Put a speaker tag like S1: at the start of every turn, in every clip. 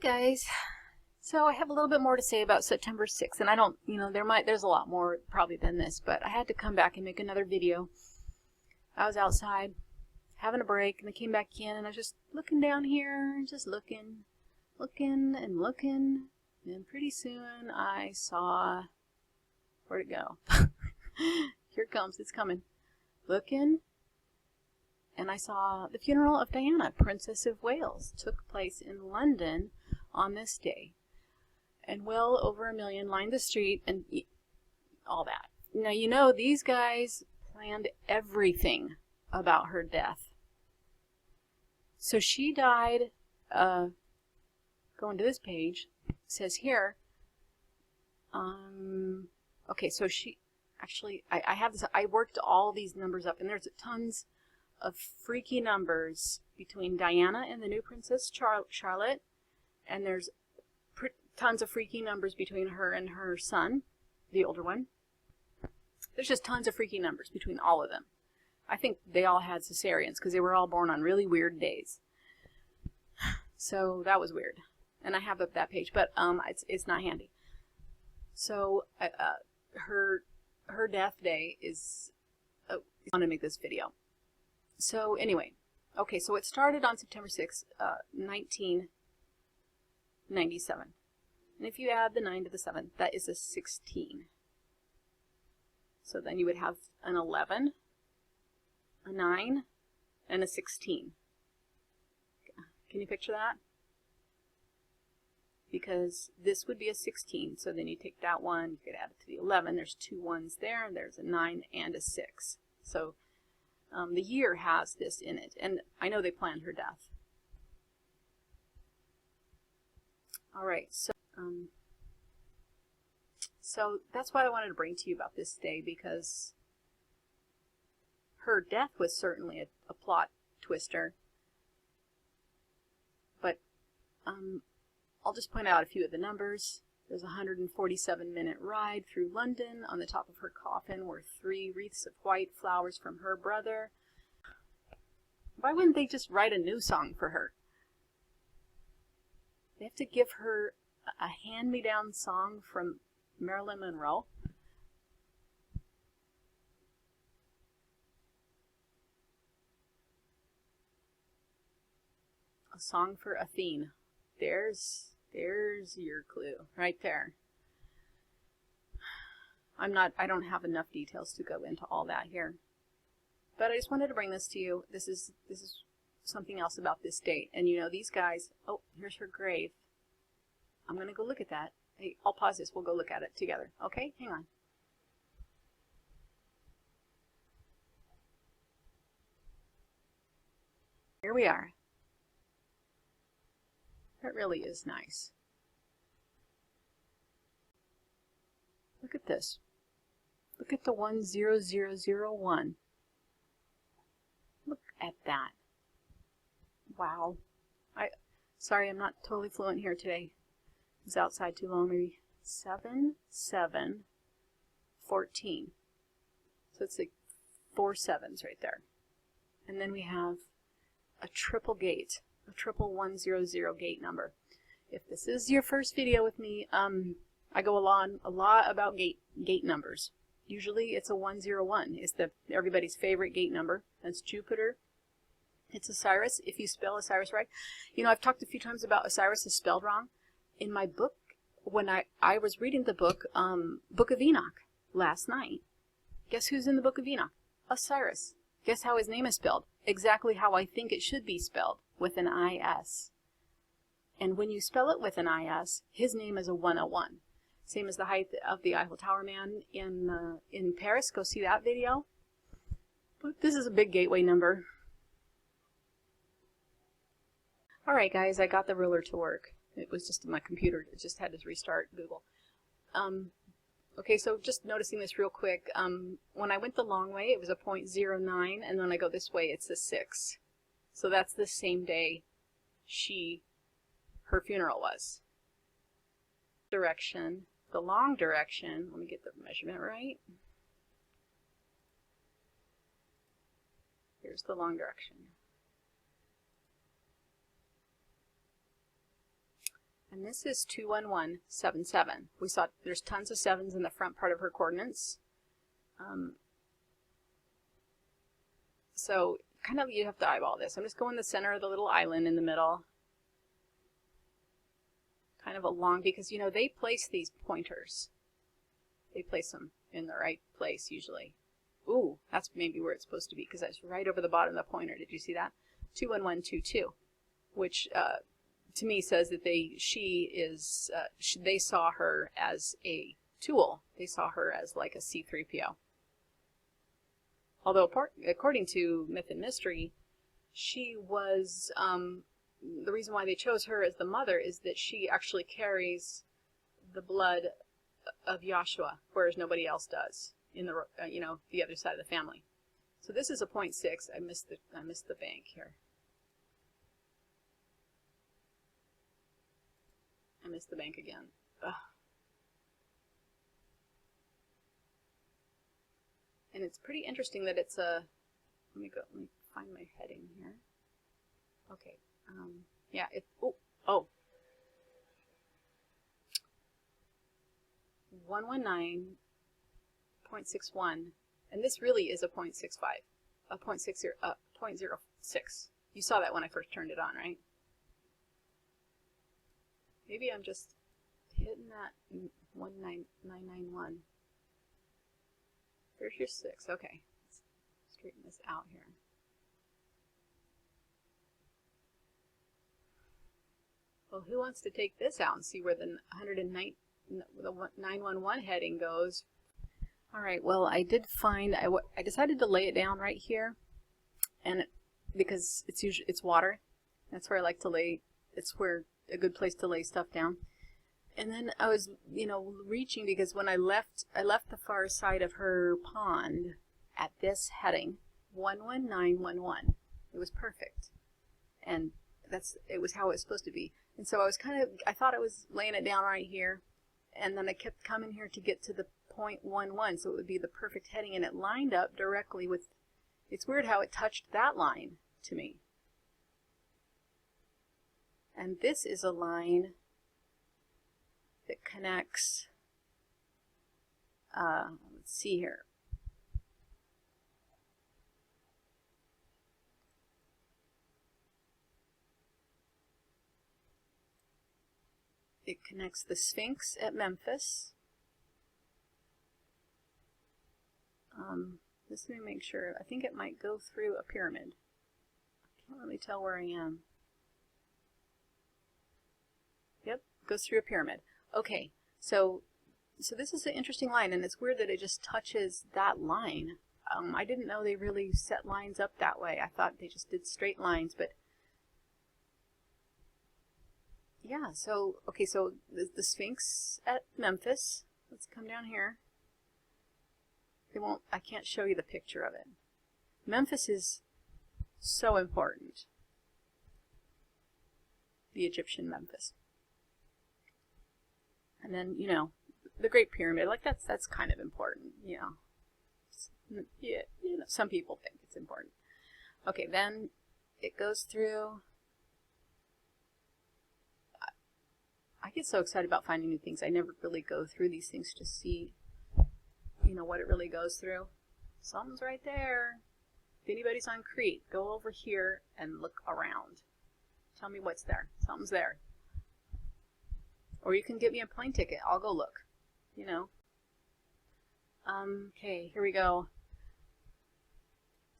S1: Guys, so I have a little bit more to say about September 6th, and I don't, there's a lot more probably than this, but I had to come back and make another video. I was outside having a break, and I came back in, and I was just looking down here, just looking, and looking, and pretty soon I saw, where'd it go? Here it comes, it's coming. Looking, and I saw the funeral of Diana, Princess of Wales, took place in London on this day. And well over 1 million lined the street and all that. Now, these guys planned everything about her death. So she died, going to this page, it says here, okay, so she, actually, I have this, I worked all these numbers up, and there's tons of freaky numbers between Diana and the new Princess Charlotte, and there's tons of freaky numbers between her and her son, the older one. There's just tons of freaky numbers between all of them. I think they all had cesareans because they were all born on really weird days. So that was weird. And I have up that page, but it's not handy. So her death day is, I want to make this video. So anyway, okay, so it started on September 6th, 1997. And if you add the 9 to the 7, that is a 16. So then you would have an 11, a 9, and a 16. Can you picture that? Because this would be a 16, so then you take that one, you could add it to the 11. There's 2 1s there, and there's a 9 and a 6. So the year has this in it, and I know they planned her death. All right, so that's what I wanted to bring to you about this day, because her death was certainly a plot twister. But I'll just point out a few of the numbers. There's a 147-minute ride through London. On the top of her coffin were 3 wreaths of white flowers from her brother. Why wouldn't they just write a new song for her? They have to give her a hand-me-down song from Marilyn Monroe. A song for Athene. There's your clue right there. I don't have enough details to go into all that here. But I just wanted to bring this to you. This is something else about this date. And these guys, oh, here's her grave. I'm going to go look at that. Hey, I'll pause this. We'll go look at it together. Okay? Hang on. Here we are. That really is nice. Look at this. Look at the 10001. Look at that. Wow. Sorry, I'm not totally fluent here today. It's outside too long. Maybe 7, 7, 14. So it's like 4 7s right there. And then we have a triple gate, a triple 100 gate number. If this is your first video with me, I go along a lot about gate numbers. Usually it's a 101. It's everybody's favorite gate number. That's Jupiter. It's Osiris, if you spell Osiris right. I've talked a few times about Osiris is spelled wrong. In my book, when I was reading the book, Book of Enoch, last night, guess who's in the Book of Enoch? Osiris. Guess how his name is spelled? Exactly how I think it should be spelled, with an I-S. And when you spell it with an I-S, his name is a 101. Same as the height of the Eiffel Tower man in Paris. Go see that video. But this is a big gateway number. Alright guys, I got the ruler to work. It was just in my computer. It just had to restart Google. Okay, so just noticing this real quick. When I went the long way, it was a 0.09, and when I go this way, it's a 6. So that's the same day her funeral was. Direction, the long direction, let me get the measurement right. Here's the long direction. And this is 21177. We saw there's tons of 7s in the front part of her coordinates. So kind of you have to eyeball this. I'm just going the center of the little island in the middle. Kind of along, because you know they place these pointers. They place them in the right place usually. Ooh, that's maybe where it's supposed to be, because that's right over the bottom of the pointer. Did you see that? 21122, which to me says that they saw her as a tool. They saw her as like a C-3PO. Although according to Myth and Mystery, she was, the reason why they chose her as the mother is that she actually carries the blood of Joshua, whereas nobody else does in the, you know, the other side of the family. So this is a 0.6. I missed the bank here. I missed the bank again. Ugh. And it's pretty interesting that it's a, let me find my heading here. Okay, yeah, it, oh, 119.61, and this really is a 0.65, a 0.06. You saw that when I first turned it on, right? Maybe I'm just hitting that 19991. There's your 6. Okay, let's straighten this out here. Well, who wants to take this out and see where the 911 heading goes? All right. Well, I did find I decided to lay it down right here, and because it's water, that's where I like to lay. It's where a good place to lay stuff down. And then I was, you know, reaching, because when I left the far side of her pond at this heading, 11911. It was perfect, and it was how it was supposed to be. And so I thought I was laying it down right here, and then I kept coming here to get to the 0.11, so it would be the perfect heading, and it lined up directly with. It's weird how it touched that line to me. And this is a line that connects, let's see here. It connects the Sphinx at Memphis. Just let me make sure. I think it might go through a pyramid. I can't really tell where I am. Yep, goes through a pyramid. Okay, so this is an interesting line, and it's weird that it just touches that line. I didn't know they really set lines up that way. I thought they just did straight lines, but yeah, so, okay, so the Sphinx at Memphis. Let's come down here. I can't show you the picture of it. Memphis is so important. The Egyptian Memphis. And then, you know, the Great Pyramid, like that's kind of important, you know. Yeah, you know, some people think it's important. Okay, then it goes through. I get so excited about finding new things. I never really go through these things to see, you know, what it really goes through. Something's right there. If anybody's on Crete, go over here and look around. Tell me what's there. Something's there. Or you can get me a plane ticket. I'll go look, you know. Okay, here we go.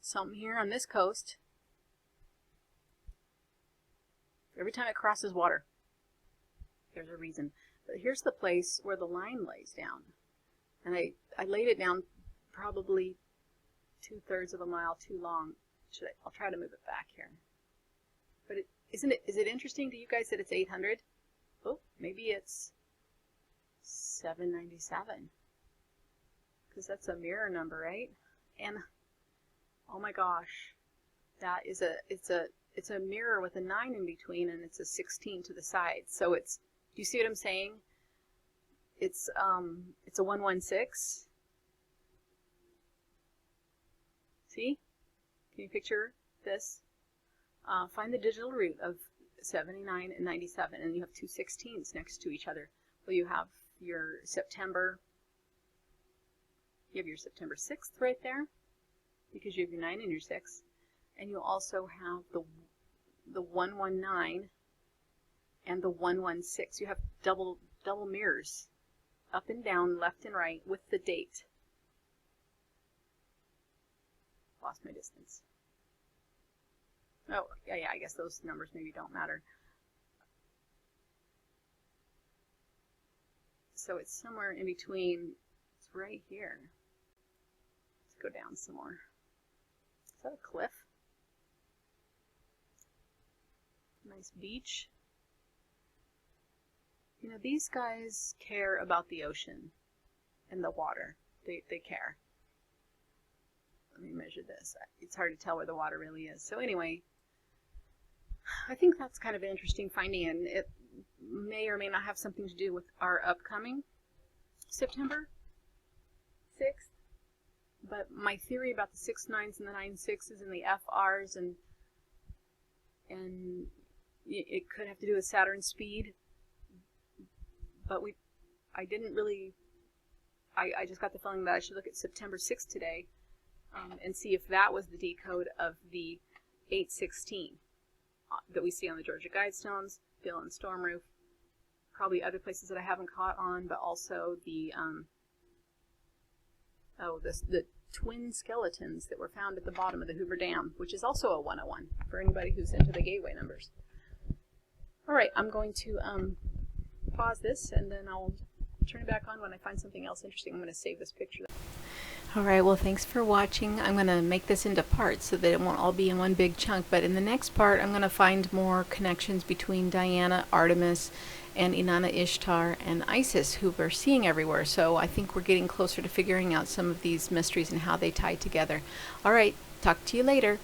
S1: Something here on this coast. Every time it crosses water, there's a reason. But here's the place where the line lays down. And I laid it down probably 2/3 of a mile too long. I'll try to move it back here. But is it interesting to you guys that it's 800? Oh, maybe it's 797. Because that's a mirror number, right? And oh my gosh, that is it's a mirror with a 9 in between, and it's a 16 to the side. So do you see what I'm saying? It's a 116. See? Can you picture this? Find the digital root of 79 and 97, and you have two 16s next to each other. Well, you have your September 6th right there, because you have your 9 and your 6, and you also have the 119 and the 116. You have double mirrors, up and down, left and right, with the date. Lost my distance. Oh, yeah, I guess those numbers maybe don't matter. So it's somewhere in between. It's right here. Let's go down some more. Is that a cliff? Nice beach. You know, these guys care about the ocean and the water. They care. Let me measure this. It's hard to tell where the water really is. So anyway, I think that's kind of an interesting finding, and it may or may not have something to do with our upcoming September 6th. But my theory about the 6 9s and the 9 6s and the FRs and it could have to do with Saturn's speed. But I didn't really. I just got the feeling that I should look at September 6th today and see if that was the decode of the 816 that we see on the Georgia Guidestones, Bill and Storm Roof, probably other places that I haven't caught on, but also the the twin skeletons that were found at the bottom of the Hoover Dam, which is also a 101 for anybody who's into the gateway numbers. All right, I'm going to pause this, and then I'll turn it back on when I find something else interesting. I'm going to save this picture. Alright, well, thanks for watching. I'm going to make this into parts so that it won't all be in one big chunk, but in the next part I'm going to find more connections between Diana, Artemis, and Inanna Ishtar and Isis, who we're seeing everywhere. So I think we're getting closer to figuring out some of these mysteries and how they tie together. Alright, talk to you later.